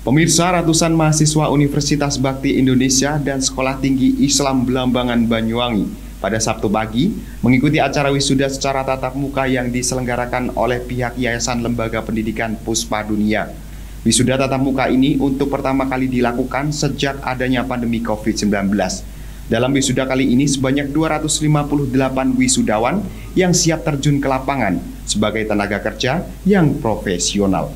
Pemirsa, ratusan mahasiswa Universitas Bakti Indonesia dan Sekolah Tinggi Islam Belambangan Banyuwangi pada Sabtu pagi mengikuti acara wisuda secara tatap muka yang diselenggarakan oleh pihak Yayasan Lembaga Pendidikan Puspa Dunia. Wisuda tatap muka ini untuk pertama kali dilakukan sejak adanya pandemi COVID-19. Dalam wisuda kali ini sebanyak 258 wisudawan yang siap terjun ke lapangan sebagai tenaga kerja yang profesional.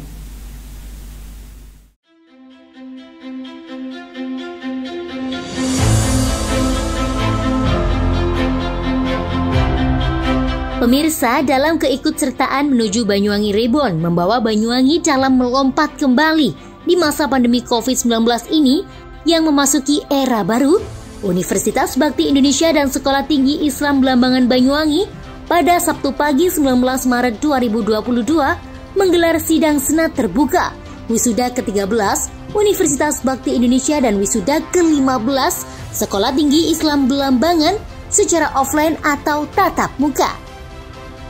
Pemirsa, dalam keikutsertaan menuju Banyuwangi Reborn membawa Banyuwangi dalam melompat kembali di masa pandemi COVID-19 ini yang memasuki era baru, Universitas Bakti Indonesia dan Sekolah Tinggi Islam Belambangan Banyuwangi pada Sabtu pagi 19 Maret 2022 menggelar sidang senat terbuka wisuda ke-13 Universitas Bakti Indonesia dan wisuda ke-15 Sekolah Tinggi Islam Belambangan secara offline atau tatap muka.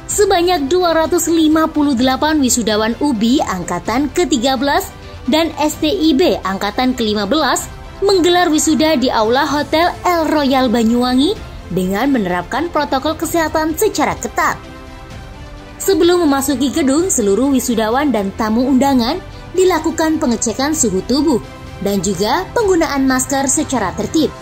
Sebanyak 258 wisudawan UBI Angkatan ke-13 dan STIB Angkatan ke-15 menggelar wisuda di Aula Hotel El Royal Banyuwangi dengan menerapkan protokol kesehatan secara ketat. Sebelum memasuki gedung, seluruh wisudawan dan tamu undangan dilakukan pengecekan suhu tubuh dan juga penggunaan masker secara tertib.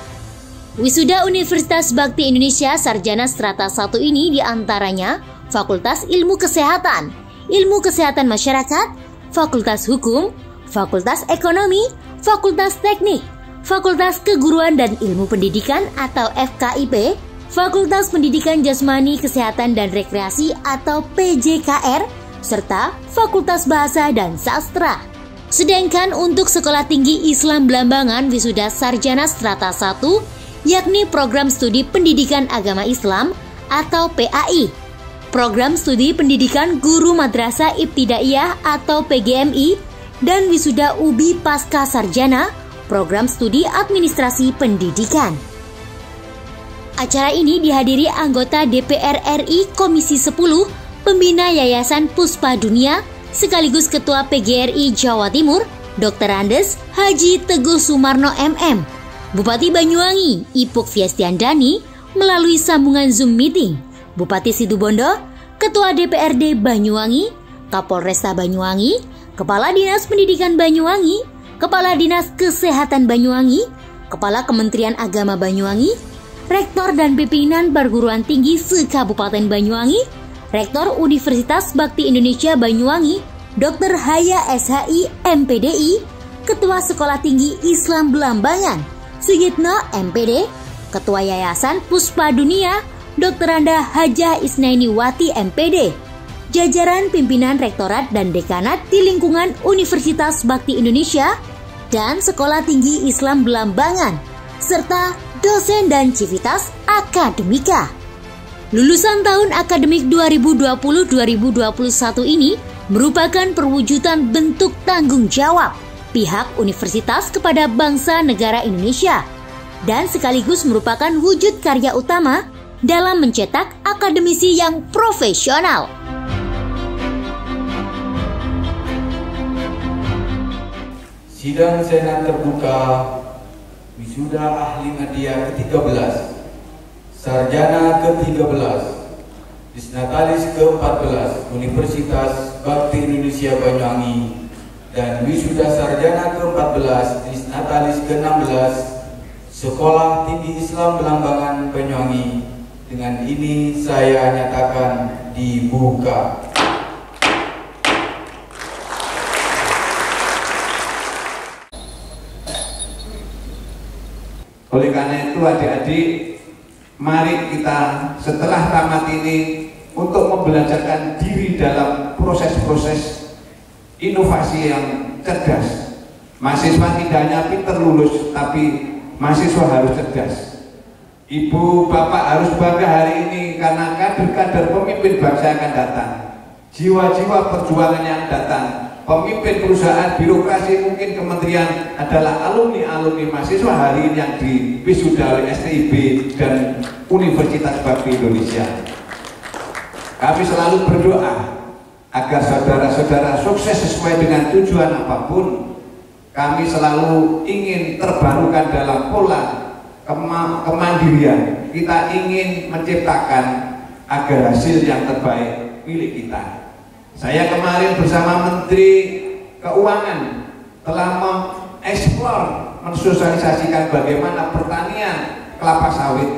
Wisuda Universitas Bakti Indonesia Sarjana Strata 1 ini diantaranya Fakultas Ilmu Kesehatan, Ilmu Kesehatan Masyarakat, Fakultas Hukum, Fakultas Ekonomi, Fakultas Teknik, Fakultas Keguruan dan Ilmu Pendidikan atau FKIP, Fakultas Pendidikan Jasmani Kesehatan dan Rekreasi atau PJKR, serta Fakultas Bahasa dan Sastra. Sedangkan untuk Sekolah Tinggi Islam Belambangan wisuda Sarjana Strata 1, yakni Program Studi Pendidikan Agama Islam atau PAI, Program Studi Pendidikan Guru Madrasah Ibtidaiyah atau PGMI, dan wisuda UBI Pasca Sarjana, Program Studi Administrasi Pendidikan. Acara ini dihadiri anggota DPR RI Komisi 10, Pembina Yayasan Puspa Dunia, sekaligus Ketua PGRI Jawa Timur, Dr. Andes Haji Teguh Sumarno MM, Bupati Banyuwangi Ipuk Fiestiandani melalui sambungan Zoom meeting, Bupati Situbondo, Ketua DPRD Banyuwangi, Kapolresta Banyuwangi, Kepala Dinas Pendidikan Banyuwangi, Kepala Dinas Kesehatan Banyuwangi, Kepala Kementerian Agama Banyuwangi, Rektor dan Pimpinan Perguruan Tinggi se-Kabupaten Banyuwangi, Rektor Universitas Bakti Indonesia Banyuwangi, Dr. Haya SHI MPDI, Ketua Sekolah Tinggi Islam Belambangan, Suyitno MPD, Ketua Yayasan Puspa Dunia, Dr. Anda Hajah Isnaini Wati MPD, jajaran pimpinan rektorat dan dekanat di lingkungan Universitas Bakti Indonesia dan Sekolah Tinggi Islam Belambangan, serta dosen dan civitas akademika. Lulusan tahun akademik 2020-2021 ini merupakan perwujudan bentuk tanggung jawab pihak universitas kepada bangsa negara Indonesia dan sekaligus merupakan wujud karya utama dalam mencetak akademisi yang profesional. Sidang Senat terbuka wisuda ahli media ke-13, Sarjana ke-13, Disnatalis ke-14 Universitas Bakti Indonesia Banyuwangi dan wisuda Sarjana ke-14 Disnatalis ke-16 Sekolah Tinggi Islam Belambangan Banyuwangi. Dengan ini saya nyatakan dibuka. Oleh karena itu adik-adik, mari kita setelah tamat ini untuk membelajarkan diri dalam proses-proses inovasi yang cerdas. Mahasiswa tidak hanya pintar lulus, tapi mahasiswa harus cerdas. Ibu, bapak harus bangga hari ini karena kader-kader pemimpin bangsa akan datang. Jiwa-jiwa perjuangan yang datang. Pemimpin perusahaan, birokrasi, mungkin kementerian adalah alumni-alumni mahasiswa hari ini yang diwisuda oleh STIB dan Universitas Bakti Indonesia. Kami selalu berdoa agar saudara-saudara sukses sesuai dengan tujuan apapun. kami selalu ingin terbarukan dalam pola kemandirian. Kita ingin menciptakan agar hasil yang terbaik milik kita. Saya kemarin bersama Menteri Keuangan telah mengeksplor, mensosialisasikan bagaimana pertanian kelapa sawit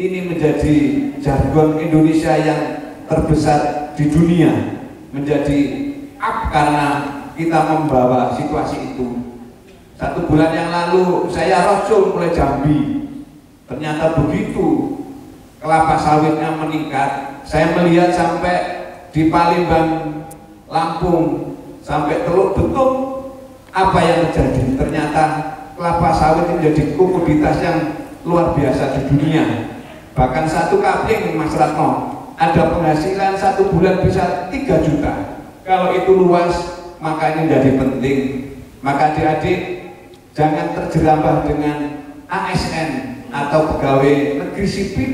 ini menjadi jargon Indonesia yang terbesar di dunia, menjadi up karena kita membawa situasi itu. 1 bulan yang lalu saya roadshow mulai Jambi, ternyata begitu kelapa sawitnya meningkat. Saya melihat sampai di Palembang, Lampung, sampai Teluk Betung. Apa yang terjadi? Ternyata kelapa sawit menjadi komoditas yang luar biasa di dunia. Bahkan 1 kapling, Mas Ratno, ada penghasilan 1 bulan bisa 3 juta. Kalau itu luas, maka ini menjadi penting. Maka adik-adik jangan terjerambah dengan ASN atau pegawai negeri sipil.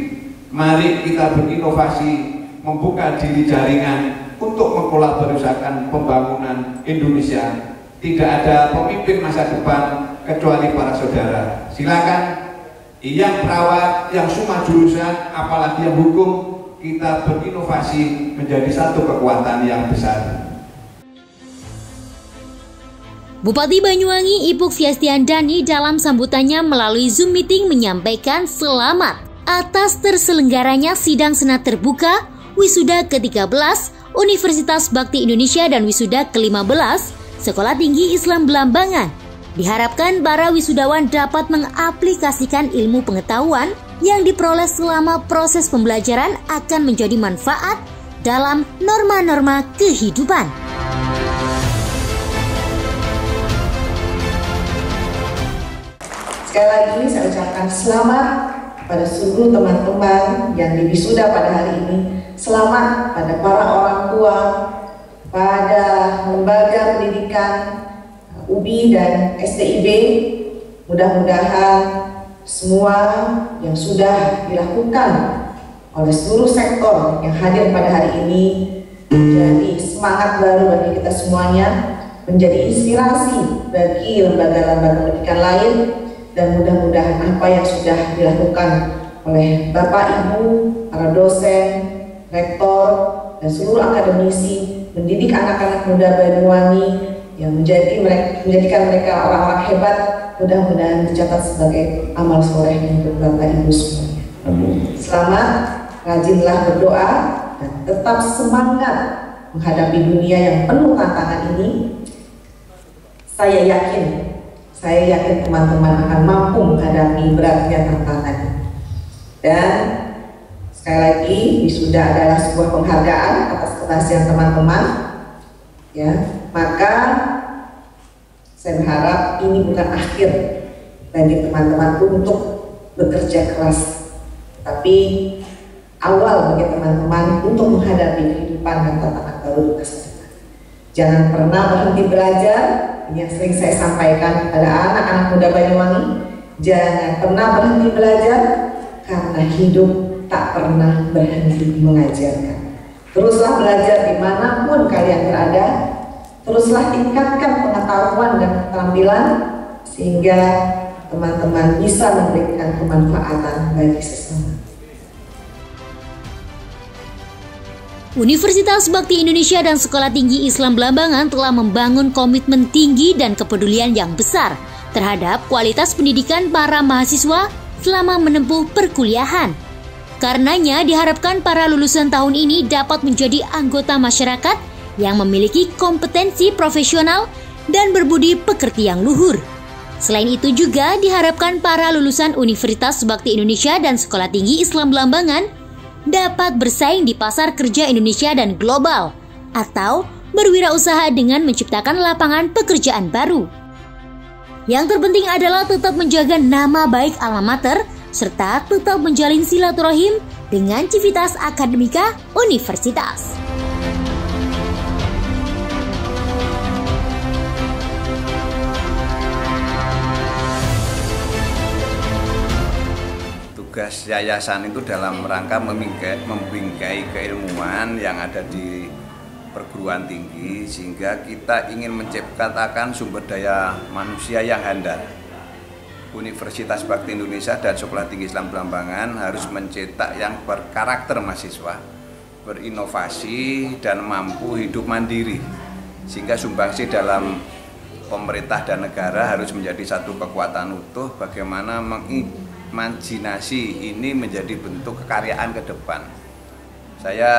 Mari kita berinovasi, membuka diri jaringan untuk mengkolaborasikan pembangunan Indonesia. Tidak ada pemimpin masa depan kecuali para saudara. Silakan yang perawat, yang semua jurusan, apalagi yang hukum, kita berinovasi menjadi satu kekuatan yang besar. Bupati Banyuwangi Ipuk Fiastiandani dalam sambutannya melalui Zoom meeting menyampaikan selamat atas terselenggaranya sidang senat terbuka wisuda ke-13 Universitas Bakti Indonesia dan wisuda ke-15 Sekolah Tinggi Islam Belambangan. Diharapkan para wisudawan dapat mengaplikasikan ilmu pengetahuan yang diperoleh selama proses pembelajaran akan menjadi manfaat dalam norma-norma kehidupan. Sekali lagi saya ucapkan selamat pada seluruh teman-teman yang diwisuda pada hari ini. Selamat pada para orang tua, pada lembaga pendidikan UBI dan STIB. Mudah-mudahan semua yang sudah dilakukan oleh seluruh sektor yang hadir pada hari ini menjadi semangat baru bagi kita semuanya, menjadi inspirasi bagi lembaga-lembaga pendidikan lain. Dan mudah-mudahan apa yang sudah dilakukan oleh Bapak Ibu, para dosen, rektor, dan seluruh akademisi mendidik anak-anak muda Banyuwangi yang menjadikan mereka orang-orang hebat, mudah-mudahan dicatat sebagai amal soleh untuk Bapak Ibu semuanya. Selamat, rajinlah berdoa dan tetap semangat menghadapi dunia yang penuh tantangan ini. Saya yakin teman-teman akan mampu menghadapi beratnya tantangan. Dan sekali lagi, wisuda adalah sebuah penghargaan atas keberhasilan teman-teman. Ya, maka saya berharap ini bukan akhir bagi teman-teman untuk bekerja keras, tapi awal bagi teman-teman untuk menghadapi kehidupan dan tantangan baru di masa depan. Jangan pernah berhenti belajar. Ini yang sering saya sampaikan kepada anak-anak muda Banyuwangi. Jangan pernah berhenti belajar, karena hidup tak pernah berhenti mengajarkan. Teruslah belajar dimanapun kalian berada. Teruslah tingkatkan pengetahuan dan keterampilan sehingga teman-teman bisa memberikan kemanfaatan bagi sesama. Universitas Bakti Indonesia dan Sekolah Tinggi Islam Belambangan telah membangun komitmen tinggi dan kepedulian yang besar terhadap kualitas pendidikan para mahasiswa selama menempuh perkuliahan. Karenanya diharapkan para lulusan tahun ini dapat menjadi anggota masyarakat yang memiliki kompetensi profesional dan berbudi pekerti yang luhur. Selain itu juga diharapkan para lulusan Universitas Bakti Indonesia dan Sekolah Tinggi Islam Belambangan dapat bersaing di pasar kerja Indonesia dan global, atau berwirausaha dengan menciptakan lapangan pekerjaan baru. Yang terpenting adalah tetap menjaga nama baik alma mater, serta tetap menjalin silaturahim dengan Civitas Akademika Universitas. Tugas yayasan itu dalam rangka membingkai keilmuan yang ada di perguruan tinggi, sehingga kita ingin menciptakan sumber daya manusia yang handal. Universitas Bakti Indonesia dan Sekolah Tinggi Islam Blambangan harus mencetak yang berkarakter mahasiswa, berinovasi dan mampu hidup mandiri, sehingga sumbangsi dalam pemerintah dan negara harus menjadi satu kekuatan utuh. Bagaimana mengimajinasi ini menjadi bentuk kekaryaan ke depan. Saya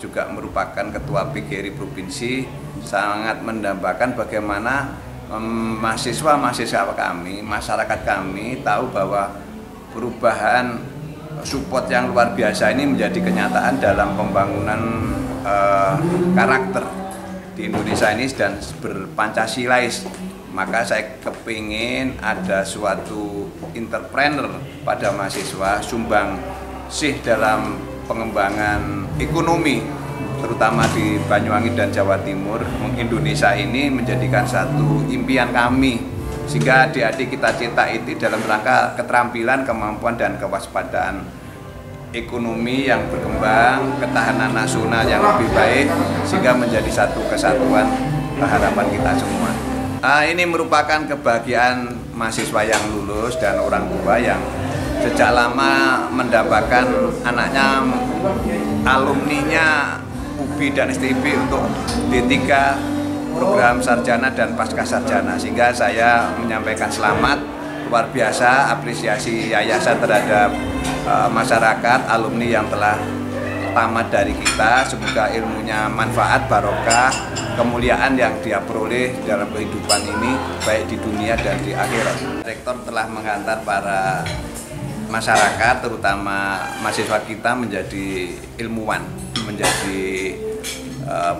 juga merupakan ketua PGRI Provinsi, sangat mendambakan bagaimana mahasiswa-mahasiswa kami, masyarakat kami tahu bahwa perubahan support yang luar biasa ini menjadi kenyataan dalam pembangunan karakter di Indonesia ini dan berpancasilais. Maka saya kepingin ada suatu entrepreneur pada mahasiswa, sumbang sih dalam pengembangan ekonomi, terutama di Banyuwangi dan Jawa Timur. Indonesia ini menjadikan satu impian kami, sehingga adik-adik kita cetak itu dalam rangka keterampilan, kemampuan dan kewaspadaan ekonomi yang berkembang, ketahanan nasional yang lebih baik, sehingga menjadi satu kesatuan harapan kita semua. Ini merupakan kebahagiaan mahasiswa yang lulus dan orang tua yang sejak lama mendambakan anaknya, alumninya UBI dan STIB untuk D3 program sarjana dan pasca sarjana, sehingga saya menyampaikan selamat luar biasa, apresiasi yayasan terhadap masyarakat alumni yang telah tamat dari kita. Semoga ilmunya manfaat, barokah, kemuliaan yang dia peroleh dalam kehidupan ini baik di dunia dan di akhirat. Rektor telah menghantar para masyarakat, terutama mahasiswa kita, menjadi ilmuwan, menjadi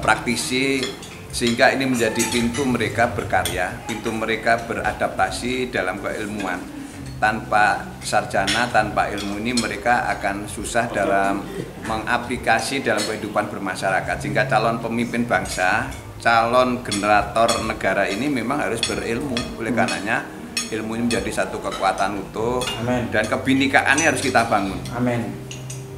praktisi, sehingga ini menjadi pintu mereka berkarya, pintu mereka beradaptasi dalam keilmuan. Tanpa sarjana, tanpa ilmu ini mereka akan susah dalam mengaplikasi dalam kehidupan bermasyarakat. Sehingga calon pemimpin bangsa, calon generator negara ini memang harus berilmu. Oleh karenanya ilmu ini menjadi satu kekuatan utuh. Amen. Dan kebinikaannya harus kita bangun. Amin.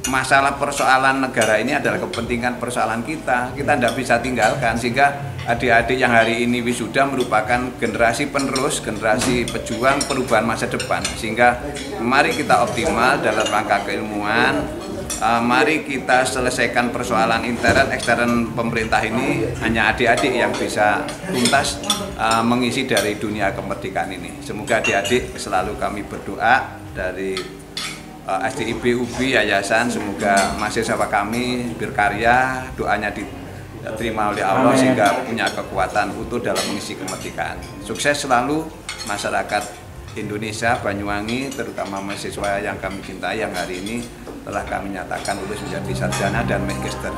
Masalah persoalan negara ini adalah kepentingan persoalan kita tidak bisa tinggalkan, sehingga adik-adik yang hari ini wisuda merupakan generasi penerus, generasi pejuang perubahan masa depan. Sehingga mari kita optimal dalam rangka keilmuan, mari kita selesaikan persoalan intern ekstern pemerintah ini. Hanya adik-adik yang bisa tuntas mengisi dari dunia kemerdekaan ini. Semoga adik-adik selalu kami berdoa dari STIB UBI Yayasan, semoga mahasiswa kami berkarya, doanya diterima oleh Allah sehingga punya kekuatan utuh dalam mengisi kemerdekaan. Sukses selalu masyarakat Indonesia, Banyuwangi, terutama mahasiswa yang kami cintai yang hari ini telah kami nyatakan lulus menjadi sarjana dan magister.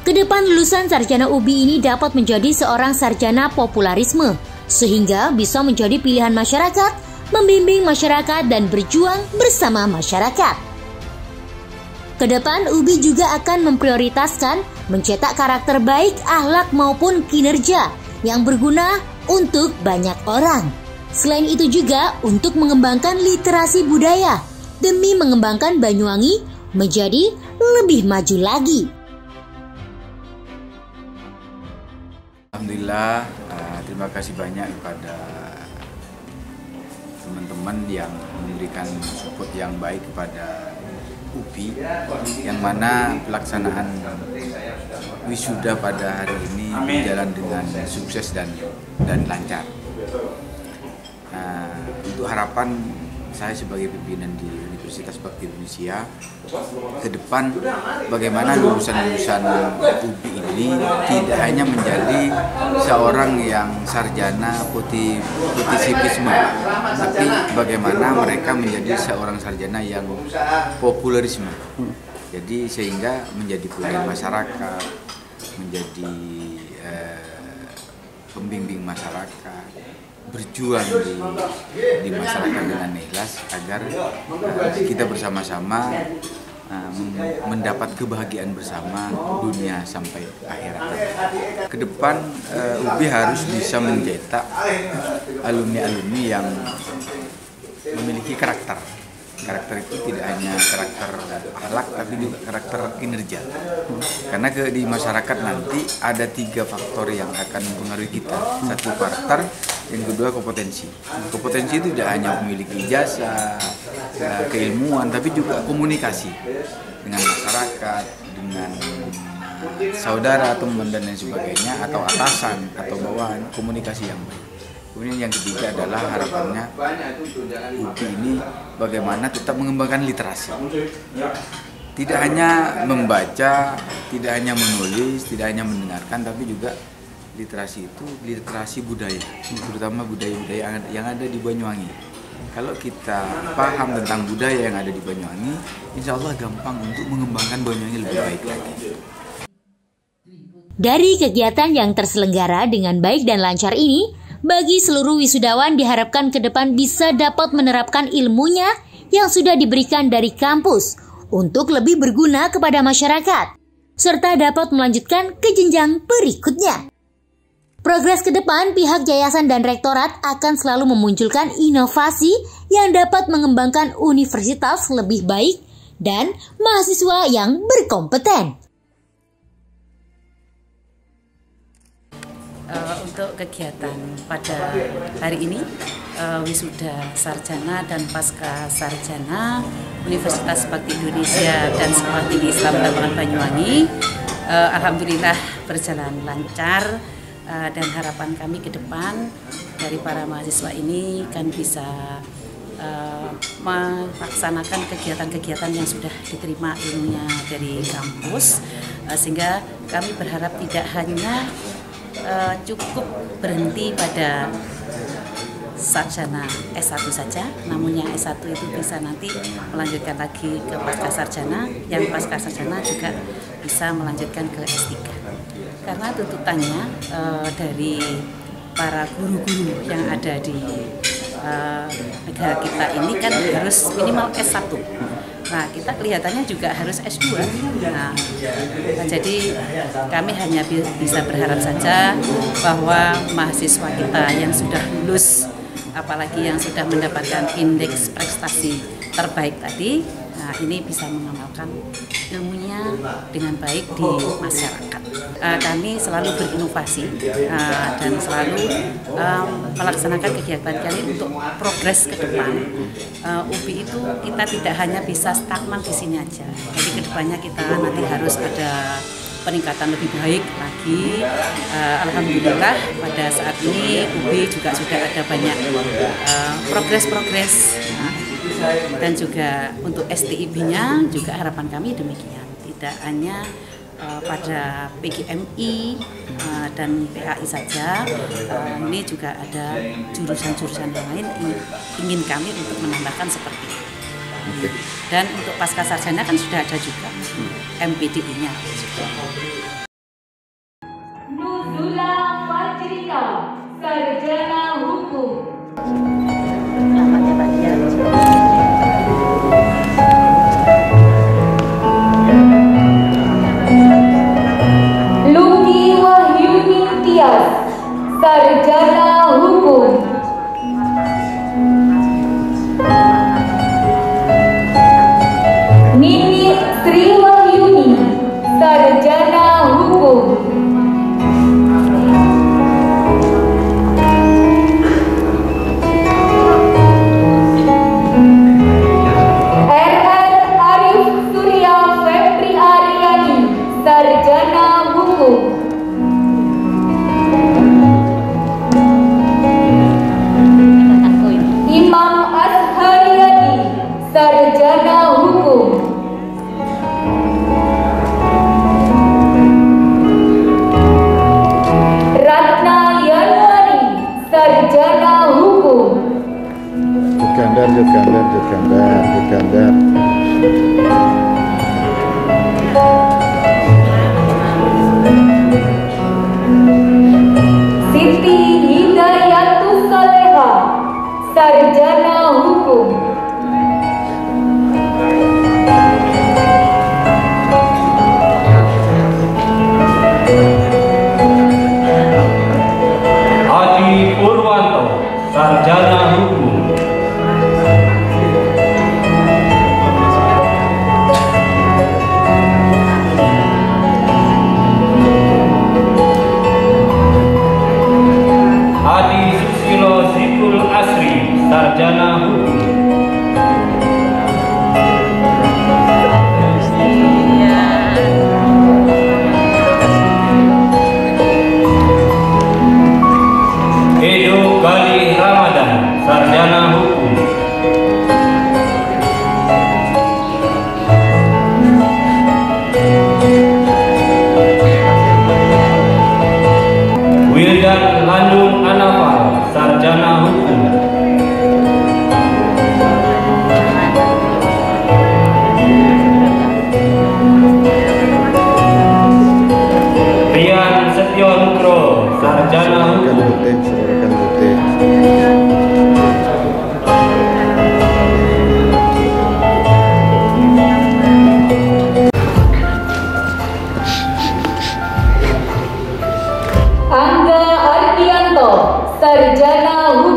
Kedepan lulusan sarjana UBI ini dapat menjadi seorang sarjana popularisme, sehingga bisa menjadi pilihan masyarakat, membimbing masyarakat dan berjuang bersama masyarakat. Kedepan UBI juga akan memprioritaskan mencetak karakter baik, akhlak maupun kinerja yang berguna untuk banyak orang. Selain itu juga untuk mengembangkan literasi budaya demi mengembangkan Banyuwangi menjadi lebih maju lagi. Alhamdulillah, terima kasih banyak kepada teman-teman yang memberikan support yang baik kepada UBI, yang mana pelaksanaan wisuda pada hari ini berjalan dengan sukses dan lancar. Untuk harapan saya sebagai pimpinan di Universitas Bakti Indonesia, ke depan bagaimana lulusan-lulusan UBI ini tidak hanya menjadi seorang yang sarjana putisipisme, tapi bagaimana mereka menjadi seorang sarjana yang popularisme. Jadi sehingga menjadi pelayan masyarakat, menjadi pembimbing masyarakat, berjuang di masyarakat dengan ikhlas agar kita bersama-sama mendapat kebahagiaan bersama dunia sampai akhirat. Kedepan UBI harus bisa mencetak alumni-alumni yang memiliki karakter, karakter itu tidak hanya karakter akhlak tapi juga karakter kinerja. Karena di masyarakat nanti ada 3 faktor yang akan mempengaruhi kita. 1 karakter, yang kedua kompetensi. Kompetensi itu tidak hanya memiliki ijazah, keilmuan, tapi juga komunikasi dengan masyarakat, dengan saudara, teman dan lain sebagainya, atau atasan atau bawahan, komunikasi yang baik. Kemudian yang ketiga adalah harapannya UPI ini bagaimana tetap mengembangkan literasi. Tidak hanya membaca, tidak hanya menulis, tidak hanya mendengarkan, tapi juga literasi itu literasi budaya, terutama budaya-budaya yang ada di Banyuwangi. Kalau kita paham tentang budaya yang ada di Banyuwangi, insya Allah gampang untuk mengembangkan Banyuwangi lebih baik lagi. Dari kegiatan yang terselenggara dengan baik dan lancar ini, bagi seluruh wisudawan diharapkan ke depan bisa dapat menerapkan ilmunya yang sudah diberikan dari kampus untuk lebih berguna kepada masyarakat, serta dapat melanjutkan ke jenjang berikutnya. Progres ke depan, pihak yayasan dan rektorat akan selalu memunculkan inovasi yang dapat mengembangkan universitas lebih baik dan mahasiswa yang berkompeten. Untuk kegiatan pada hari ini, wisuda sarjana dan pasca sarjana Universitas Bakti Indonesia dan Sekolah Tinggi Islam Blambangan Banyuwangi, alhamdulillah berjalan lancar, dan harapan kami ke depan dari para mahasiswa ini kan bisa melaksanakan kegiatan-kegiatan yang sudah diterima ilmunya dari kampus, sehingga kami berharap tidak hanya cukup berhenti pada sarjana S1 saja, namun yang S1 itu bisa nanti melanjutkan lagi ke pasca sarjana, yang pasca sarjana juga bisa melanjutkan ke S3. Karena tuntutannya dari para guru-guru yang ada di negara kita ini kan harus minimal S1. Nah, kita kelihatannya juga harus S2. Nah, jadi kami hanya bisa berharap saja bahwa mahasiswa kita yang sudah lulus, apalagi yang sudah mendapatkan indeks prestasi terbaik tadi, nah ini bisa mengamalkan ilmunya dengan baik di masyarakat. Kami selalu berinovasi dan selalu melaksanakan kegiatan kami untuk progres ke depan. UPI itu kita tidak hanya bisa stagnan di sini aja. Jadi kedepannya kita nanti harus ada peningkatan lebih baik lagi. Alhamdulillah pada saat ini UPI juga sudah ada banyak progres-progres. Dan juga untuk STIB-nya juga harapan kami demikian. Tidak hanya pada PGMI dan PAI saja, ini juga ada jurusan-jurusan yang lain ingin kami untuk menambahkan seperti itu. Dan untuk pasca sarjana kan sudah ada juga MPDI-nya. Nuzula Fajrika, sarjana hukum. Luki Wahyuni Tias, sarjana hukum. Nini Sri Wahyuni, sarjana hukum. Sarjana hukum. Imam Azhariyadi, sarjana hukum. Ratna Yanwani, sarjana hukum. Jogandar. Siti Hidayatus Saleha, sarjana hukum. Adi Purwanto, sarjana hukum.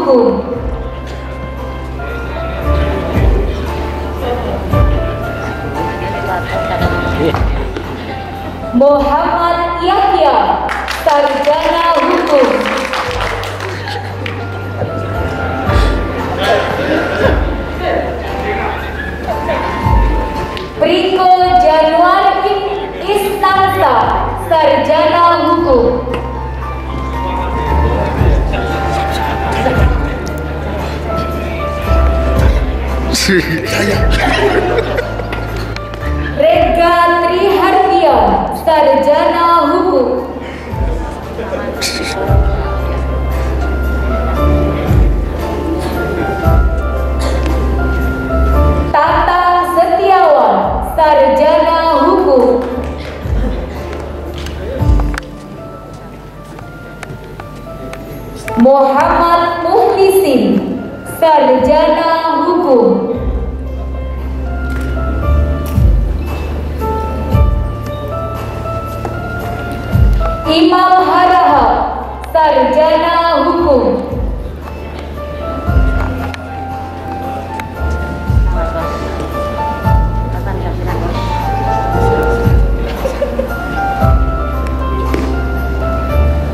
Hukum. Muhammad Yahya, Sarjana Hukum. Priko Januar Istansa, Sarjana Hukum. Rega Trihardian, Sarjana Hukum. Tatang Setiawan, Sarjana Hukum. Muhammad Muhlisin, Sarjana Hukum. Imam Harahap, Sarjana Hukum.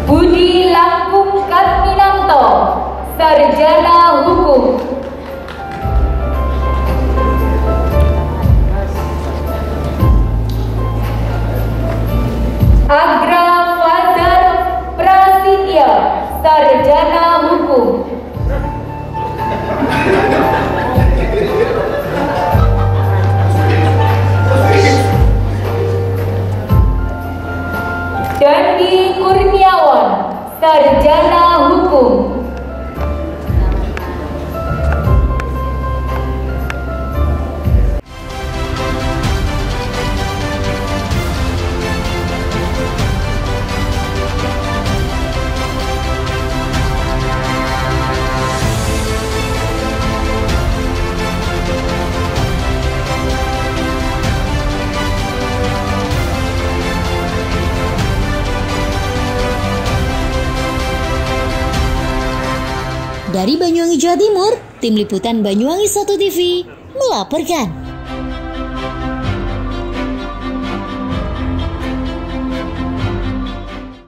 Budi Langkung Katminanto, Sarjana Hukum. Agra Fazal Prasidya, Sarjana Hukum. Dandi Kurniawan, Sarjana Hukum. Dari Banyuwangi, Jawa Timur, Tim Liputan Banyuwangi 1 TV melaporkan.